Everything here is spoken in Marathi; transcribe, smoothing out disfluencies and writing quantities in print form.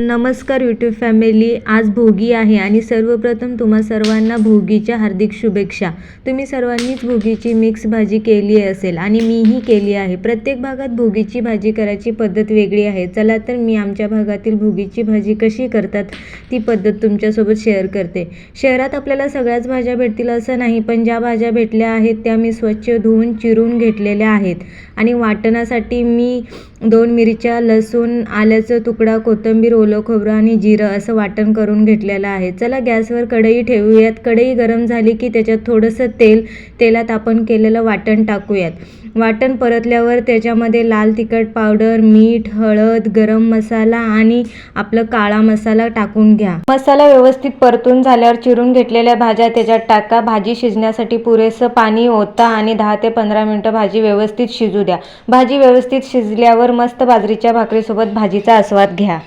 नमस्कार यूट्यूब फॅमिली. आज भोगी आहे आणि सर्वप्रथम तुम्हा सर्वांना भोगीच्या हार्दिक शुभेच्छा. तुम्ही सर्वांनीच भोगीची मिक्स भाजी केली असेल आणि मीही केली आहे. प्रत्येक भागात भोगीची भाजी करायची पद्धत वेगळी आहे. चला तर मी आमच्या भागातील भोगीची भाजी कशी करतात ती पद्धत तुमच्यासोबत शेअर करते. शहरात आपल्याला सगळ्याच भाज्या भेटतील असं नाही, पण ज्या भाज्या भेटल्या आहेत त्या मी स्वच्छ धुवून चिरून घेतलेल्या आहेत. आणि वाटणासाठी मी 2 मिरच्या, लसूण, आल्याचा तुकडा, कोथिंबीर, ओलं खोबरं आणि जिरं असं वाटण करून घेतलेलं आहे. चला गॅसवर कढई ठेवूयात. कढई गरम झाली की त्याच्यात थोडंसं तेलात आपण केलेलं वाटण टाकूयात. वाटण परतल्यावर त्याच्यामध्ये लाल तिखट पावडर, मीठ, हळद, गरम मसाला आणि आपलं काळा मसाला टाकून घ्या. मसाला व्यवस्थित परतून झाल्यावर चिरून घेतलेल्या भाज्या त्याच्यात टाका. भाजी शिजण्यासाठी पुरेसं पाणी ओता आणि 10 ते 15 मिनिटं भाजी व्यवस्थित शिजू द्या. भाजी व्यवस्थित शिजल्यावर मस्त बाजरीच्या भाकरीसोबत भाजीचा आस्वाद घ्या.